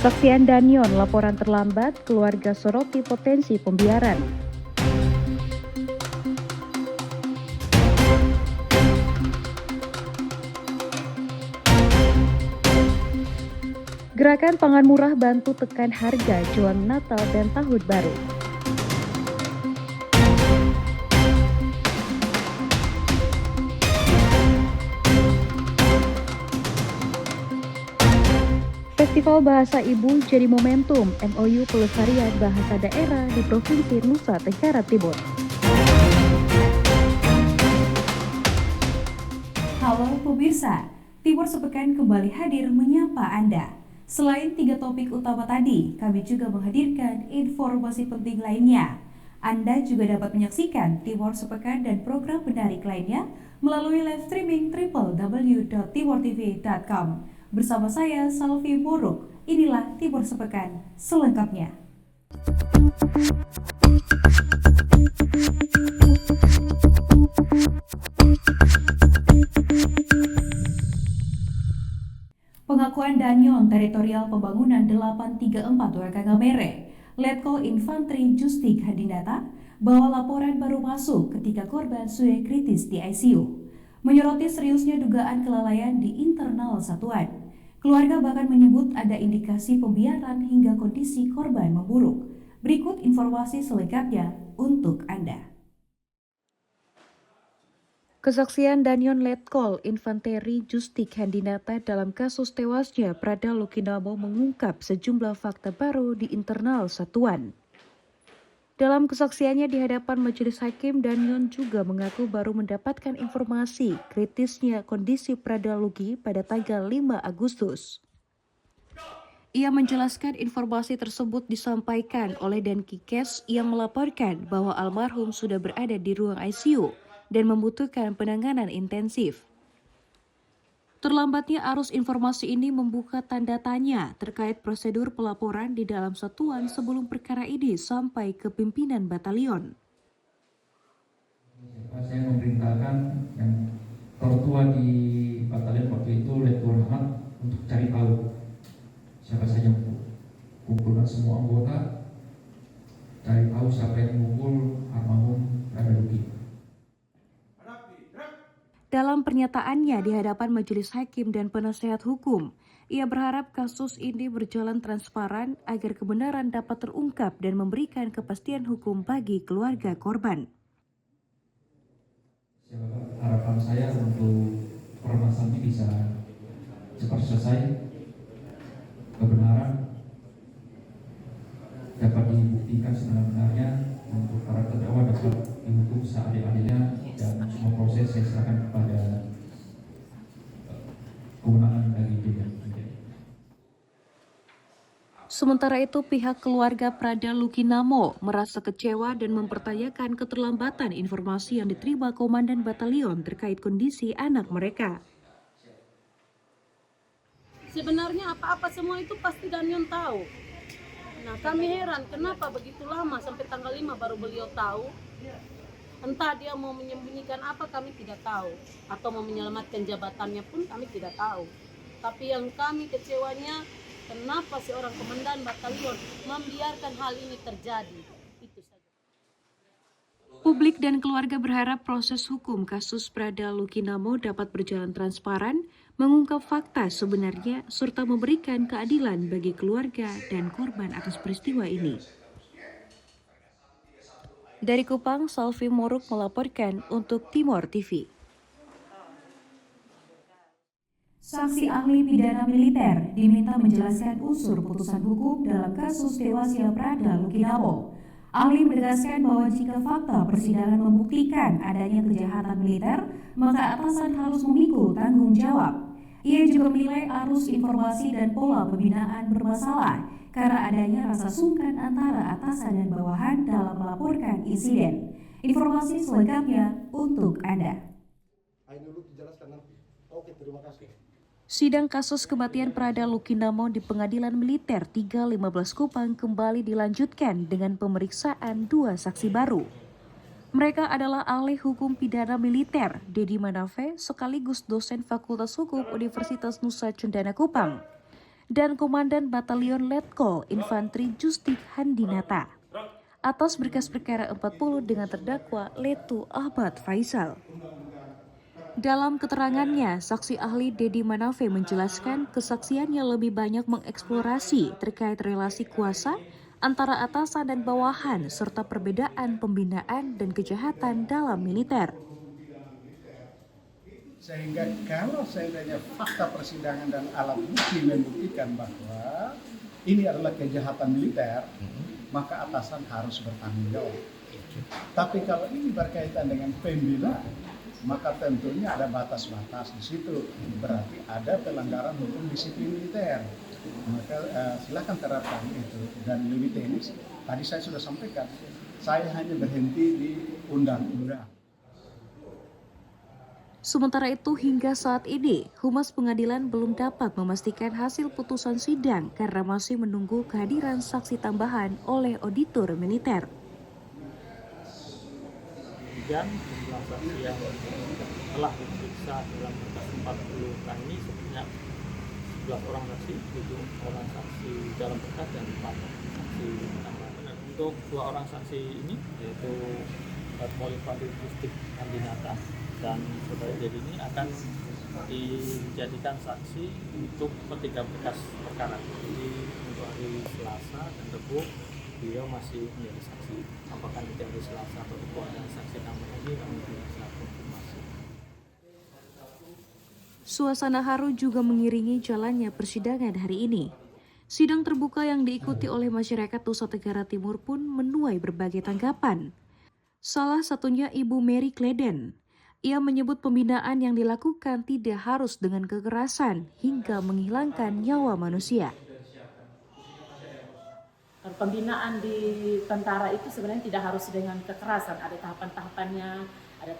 Kesaksian Danion, laporan terlambat, keluarga soroti potensi pembiaran. Gerakan pangan murah bantu tekan harga jelang Natal dan Tahun Baru. Festival Bahasa Ibu jadi momentum MOU pelestarian bahasa daerah di Provinsi Nusa Tenggara Timur. Halo pemirsa, Timur Sepekan kembali hadir menyapa Anda. Selain 3 topik utama tadi, kami juga menghadirkan informasi penting lainnya. Anda juga dapat menyaksikan Timur Sepekan dan program menarik lainnya melalui live streaming www.timortv.com. Bersama saya, Salvi Boruk. Inilah Timur Sepekan selengkapnya. Pengakuan Danion Teritorial Pembangunan 834 Wakagamere, Letkol Infanteri Justik Hadinata, bahwa laporan baru masuk ketika korban sudah kritis di ICU. Menyoroti seriusnya dugaan kelalaian di internal satuan. Keluarga bahkan menyebut ada indikasi pembiaran hingga kondisi korban memburuk. Berikut informasi selengkapnya untuk Anda. Kesaksian Danion Letkol Infanteri Justik Hadinata dalam kasus tewasnya Prada Lukinamo mengungkap sejumlah fakta baru di internal satuan. Dalam kesaksiannya di hadapan majelis hakim, Danion juga mengaku baru mendapatkan informasi kritisnya kondisi Prada Luki pada tanggal 5 Agustus. Ia menjelaskan informasi tersebut disampaikan oleh Dankikes yang melaporkan bahwa almarhum sudah berada di ruang ICU dan membutuhkan penanganan intensif. Terlambatnya arus informasi ini membuka tanda tanya terkait prosedur pelaporan di dalam satuan sebelum perkara ini sampai ke pimpinan batalion. Saya memerintahkan yang tertua di batalion waktu itu Letkol Rahmat untuk cari tahu siapa saja yang kumpulkan semua anggota, cari tahu siapa yang memukul almarhum Prada Luki. Dalam pernyataannya di hadapan majelis hakim dan penasehat hukum, ia berharap kasus ini berjalan transparan agar kebenaran dapat terungkap dan memberikan kepastian hukum bagi keluarga korban. Harapan saya untuk permasalahan ini bisa cepat selesai, kebenaran dapat dibuktikan sebenar-benarnya untuk para terdakwa dapat dihukum seadil-adilnya, dan semua proses saya serahkan kepada kewenangan dari pihak. Sementara itu, pihak keluarga Prada Lukinamo merasa kecewa dan mempertanyakan keterlambatan informasi yang diterima Komandan Batalion terkait kondisi anak mereka. Sebenarnya apa-apa semua itu pasti Danion tahu. Nah, kami heran kenapa begitu lama sampai tanggal 5 baru beliau tahu. Entah dia mau menyembunyikan apa, kami tidak tahu. Atau mau menyelamatkan jabatannya pun kami tidak tahu. Tapi yang kami kecewanya, kenapa seorang komandan batalion membiarkan hal ini terjadi. Itu saja. Publik dan keluarga berharap proses hukum kasus Prada Lukinamo dapat berjalan transparan, mengungkap fakta sebenarnya, serta memberikan keadilan bagi keluarga dan korban atas peristiwa ini. Dari Kupang, Salvi Moruk melaporkan untuk Timor TV. Saksi ahli pidana militer diminta menjelaskan unsur putusan hukum dalam kasus tewasnya Prada Lukinamo. Ahli menegaskan bahwa jika fakta persidangan membuktikan adanya kejahatan militer, maka atasan harus memikul tanggung jawab. Ia juga menilai arus informasi dan pola pembinaan bermasalah karena adanya rasa sungkan antara atasan dan bawahan dalam melaporkan insiden. Informasi selengkapnya untuk Anda. Sidang kasus kematian Prada Lukinamo di Pengadilan Militer 315 Kupang kembali dilanjutkan dengan pemeriksaan 2 saksi baru. Mereka adalah ahli hukum pidana militer Dedi Manafe sekaligus dosen Fakultas Hukum Universitas Nusa Cendana Kupang, dan Komandan Batalion Letkol Infanteri Justik Handinata atas berkas perkara 40 dengan terdakwa Letu Ahmad Faisal. Dalam keterangannya, saksi ahli Dedi Manafe menjelaskan kesaksiannya lebih banyak mengeksplorasi terkait relasi kuasa antara atasan dan bawahan serta perbedaan pembinaan dan kejahatan dalam militer. Sehingga kalau seandainya fakta persidangan dan alat bukti membuktikan bahwa ini adalah kejahatan militer, maka atasan harus bertanggung jawab. Tapi kalau ini berkaitan dengan pembinaan, maka tentunya ada batas-batas di situ. Berarti ada pelanggaran hukum disiplin militer. Maka silakan terapkan itu. Dan lebih teknis, tadi saya sudah sampaikan, saya hanya berhenti di undang-undang. Sementara itu hingga saat ini, Humas Pengadilan belum dapat memastikan hasil putusan sidang karena masih menunggu kehadiran saksi tambahan oleh auditor militer. Dan jumlah saksi yang telah diperiksa dalam berkas 40 kali ini sebanyak 11 orang saksi, 7 orang saksi dalam berkas dan 4 saksi tambahan. Untuk 2 orang saksi ini yaitu Infanteri Justik Handinata dan saudara Dedi ini akan dijadikan saksi untuk ketiga berkas perkara. Jadi untuk hari Selasa dan Rabu beliau masih menjadi saksi. Apakah nanti hari Selasa atau Rabu ada saksi tambah lagi, kami bisa konfirmasi. Suasana haru juga mengiringi jalannya persidangan hari ini. Sidang terbuka yang diikuti oleh masyarakat Nusa Tenggara Timur pun menuai berbagai tanggapan. Salah satunya Ibu Mary Kleden. Ia menyebut pembinaan yang dilakukan tidak harus dengan kekerasan hingga menghilangkan nyawa manusia. Pembinaan di tentara itu sebenarnya tidak harus dengan kekerasan, ada tahapan-tahapannya, ada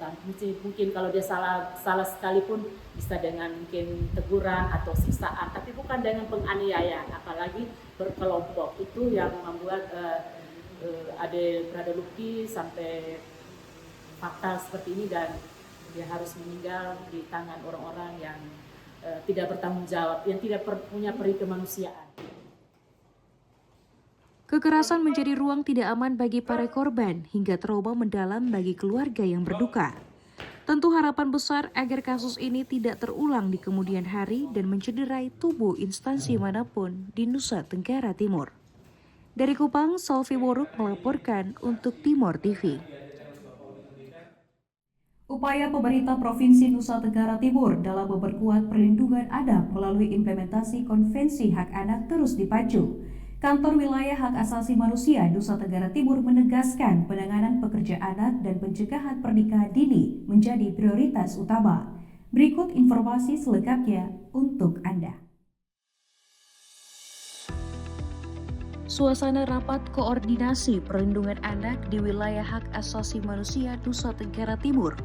mungkin kalau dia salah sekalipun bisa dengan mungkin teguran atau siksaan, tapi bukan dengan penganiayaan, apalagi berkelompok. Itu yang membuat ada Brada Luki sampai fakta seperti ini dan dia harus meninggal di tangan orang-orang yang tidak bertanggung jawab, yang tidak punya peri kemanusiaan. Kekerasan menjadi ruang tidak aman bagi para korban hingga trauma mendalam bagi keluarga yang berduka. Tentu harapan besar agar kasus ini tidak terulang di kemudian hari dan mencederai tubuh instansi manapun di Nusa Tenggara Timur. Dari Kupang, Salvi Woruk melaporkan untuk Timor TV. Upaya pemerintah Provinsi Nusa Tenggara Timur dalam memperkuat perlindungan anak melalui implementasi Konvensi Hak Anak terus dipacu. Kantor Wilayah Hak Asasi Manusia Nusa Tenggara Timur menegaskan penanganan pekerja anak dan pencegahan pernikahan dini menjadi prioritas utama. Berikut informasi selengkapnya untuk Anda. Suasana rapat koordinasi perlindungan anak di wilayah hak asasi manusia Nusa Tenggara Timur.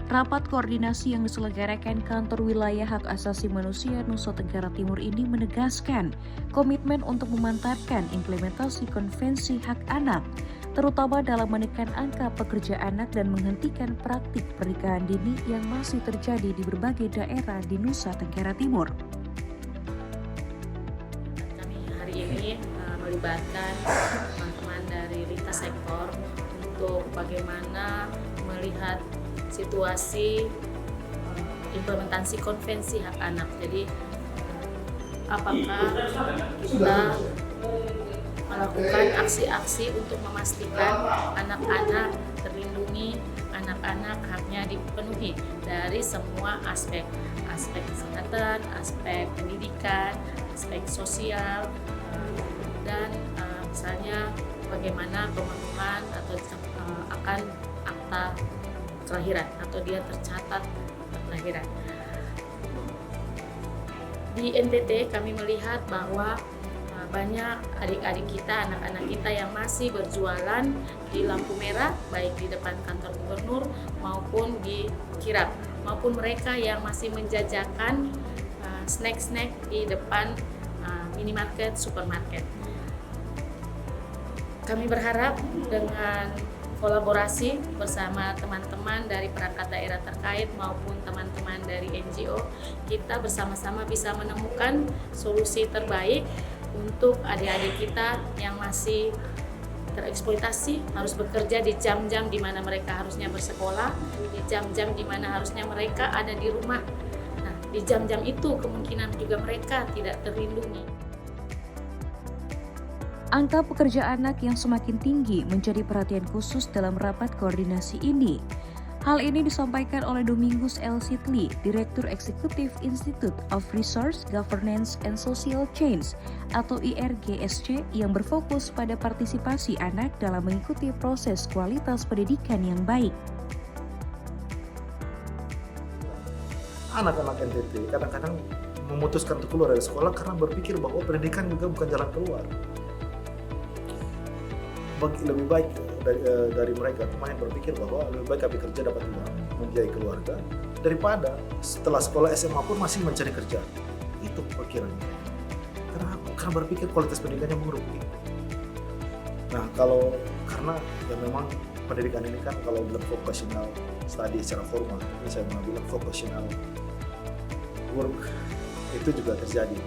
Rapat koordinasi yang diselenggarakan Kantor Wilayah Hak Asasi Manusia Nusa Tenggara Timur ini menegaskan komitmen untuk memantapkan implementasi Konvensi Hak Anak, terutama dalam menekan angka pekerja anak dan menghentikan praktik pernikahan dini yang masih terjadi di berbagai daerah di Nusa Tenggara Timur. Kami hari ini melibatkan teman-teman dari lintas sektor untuk bagaimana melihat situasi implementasi Konvensi Hak Anak. Jadi apakah kita melakukan aksi-aksi untuk memastikan anak-anak terlindungi, anak-anak haknya dipenuhi dari semua aspek kesehatan, aspek pendidikan, aspek sosial, dan misalnya bagaimana pemenuhan atau akan akta kelahiran atau dia tercatat kelahiran. Di NTT kami melihat bahwa banyak adik-adik kita, anak-anak kita yang masih berjualan di lampu merah, baik di depan kantor gubernur maupun di kirap, maupun mereka yang masih menjajakan snack-snack di depan minimarket, supermarket. Kami berharap dengan kolaborasi bersama teman-teman dari perangkat daerah terkait maupun teman-teman dari NGO, kita bersama-sama bisa menemukan solusi terbaik untuk adik-adik kita yang masih tereksploitasi, harus bekerja di jam-jam di mana mereka harusnya bersekolah, di jam-jam di mana harusnya mereka ada di rumah. Nah, di jam-jam itu kemungkinan juga mereka tidak terlindungi. Angka pekerja anak yang semakin tinggi menjadi perhatian khusus dalam rapat koordinasi ini. Hal ini disampaikan oleh Domingus L. Sidley, Direktur Eksekutif Institute of Resource Governance and Social Change atau IRGSC yang berfokus pada partisipasi anak dalam mengikuti proses kualitas pendidikan yang baik. Anak-anak NTT kadang-kadang memutuskan untuk keluar dari sekolah karena berpikir bahwa pendidikan juga bukan jalan keluar. Lebih baik dari mereka kemarin berpikir bahwa lebih baik kami kerja dapat uang, membiayai keluarga, daripada setelah sekolah SMA pun masih mencari kerja. Itu pikirannya. Karena berpikir kualitas pendidikannya buruk. Nah, karena ya memang pendidikan ini kan kalau bilang vocational study secara formal, ini saya mau bilang vocational work itu juga terjadi.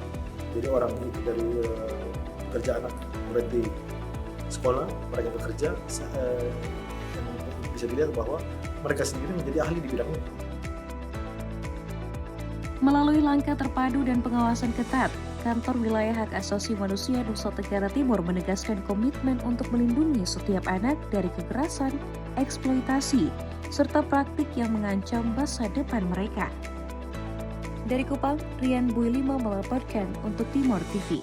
Jadi orang itu dari kerja anak berhenti sekolah, mereka bekerja, bisa dilihat bahwa mereka sendiri menjadi ahli di bidang itu. Melalui langkah terpadu dan pengawasan ketat, Kantor Wilayah Hak Asasi Manusia Nusa Tenggara Timur menegaskan komitmen untuk melindungi setiap anak dari kekerasan, eksploitasi, serta praktik yang mengancam masa depan mereka. Dari Kupang, Rian Builima melaporkan untuk Timor TV.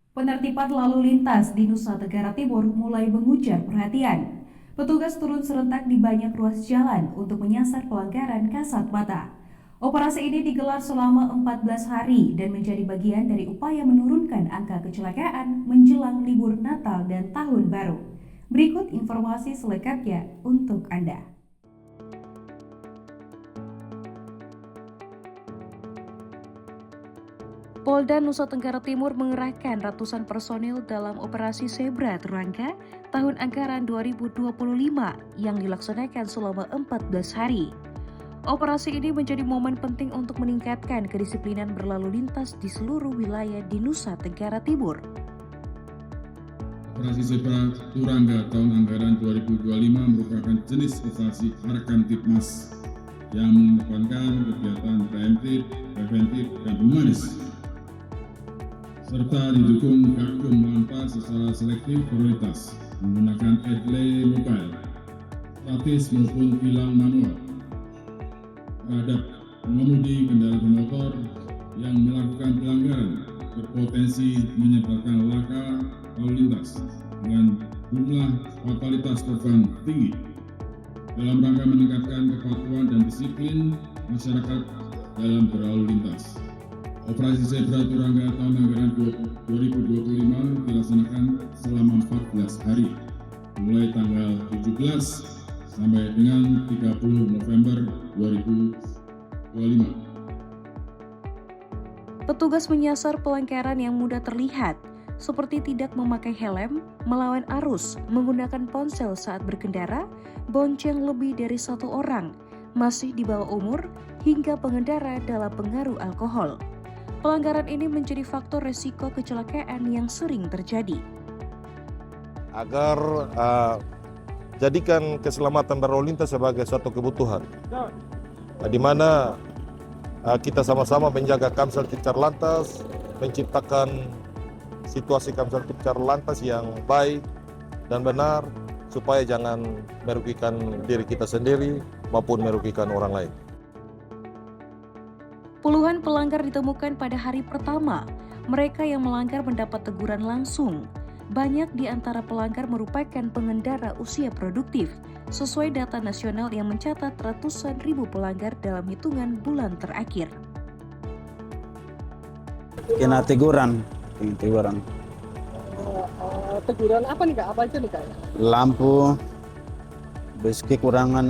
Penertiban lalu lintas di Nusa Tenggara Timur mulai mengujar perhatian. Petugas turun serentak di banyak ruas jalan untuk menyasar pelanggaran kasat mata. Operasi ini digelar selama 14 hari dan menjadi bagian dari upaya menurunkan angka kecelakaan menjelang libur Natal dan Tahun Baru. Berikut informasi selengkapnya untuk Anda. Polda Nusa Tenggara Timur mengerahkan ratusan personil dalam operasi Zebra Turangga tahun anggaran 2025 yang dilaksanakan selama 14 hari. Operasi ini menjadi momen penting untuk meningkatkan kedisiplinan berlalu lintas di seluruh wilayah di Nusa Tenggara Timur. Operasi Zebra Turangga tahun anggaran 2025 merupakan jenis operasi Harkantipmas yang mengedepankan kegiatan preemptif, preventif, dan humanis, serta didukung Gakum Lantas secara selektif prioritas menggunakan EDLE mobile, statis maupun tilang manual terhadap pengemudi kendaraan bermotor yang melakukan pelanggaran berpotensi menyebabkan laka lalu lintas dengan jumlah fatalitas korban tinggi dalam rangka meningkatkan kepatuhan dan disiplin masyarakat dalam berlalu lintas. Operasi Zebra Turangga tahun anggaran 2025 dilaksanakan selama 14 hari, mulai tanggal 17 sampai dengan 30 November 2025. Petugas menyasar pelanggaran yang mudah terlihat, seperti tidak memakai helm, melawan arus, menggunakan ponsel saat berkendara, bonceng lebih dari satu orang, masih di bawah umur, hingga pengendara dalam pengaruh alkohol. Pelanggaran ini menjadi faktor resiko kecelakaan yang sering terjadi. Agar jadikan keselamatan berlalu lintas sebagai suatu kebutuhan, di mana kita sama-sama menjaga Kamsel Titcar Lantas, menciptakan situasi Kamsel Titcar Lantas yang baik dan benar, supaya jangan merugikan diri kita sendiri maupun merugikan orang lain. Puluhan pelanggar ditemukan pada hari pertama. Mereka yang melanggar mendapat teguran langsung. Banyak di antara pelanggar merupakan pengendara usia produktif, sesuai data nasional yang mencatat ratusan ribu pelanggar dalam hitungan bulan terakhir. Kena teguran. Teguran apa nih Kak? Apa aja nih Kak? Lampu, bus kekurangan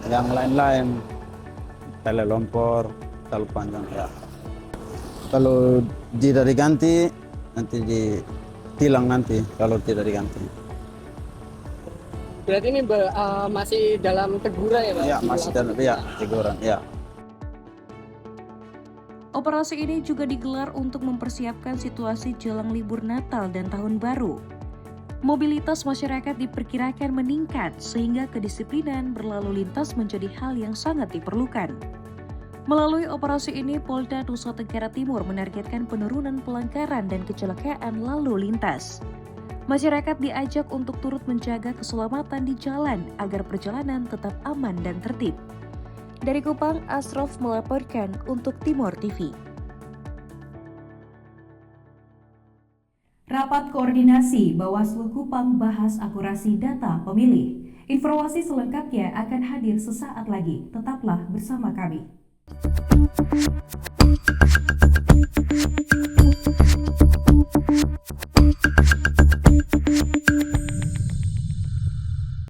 yang lain-lain, tali lompor, terlalu panjang ya. Kalau tidak diganti, nanti tilang nanti kalau tidak diganti. Berarti ini masih dalam teguran ya Pak? Ya, masih dalam teguran, ya. Operasi ini juga digelar untuk mempersiapkan situasi jelang libur Natal dan Tahun Baru. Mobilitas masyarakat diperkirakan meningkat sehingga kedisiplinan berlalu lintas menjadi hal yang sangat diperlukan. Melalui operasi ini, Polda Nusa Tenggara Timur menargetkan penurunan pelanggaran dan kecelakaan lalu lintas. Masyarakat diajak untuk turut menjaga keselamatan di jalan agar perjalanan tetap aman dan tertib. Dari Kupang, Asrof melaporkan untuk Timor TV. Rapat koordinasi Bawaslu Kupang bahas akurasi data pemilih. Informasi selengkapnya akan hadir sesaat lagi. Tetaplah bersama kami.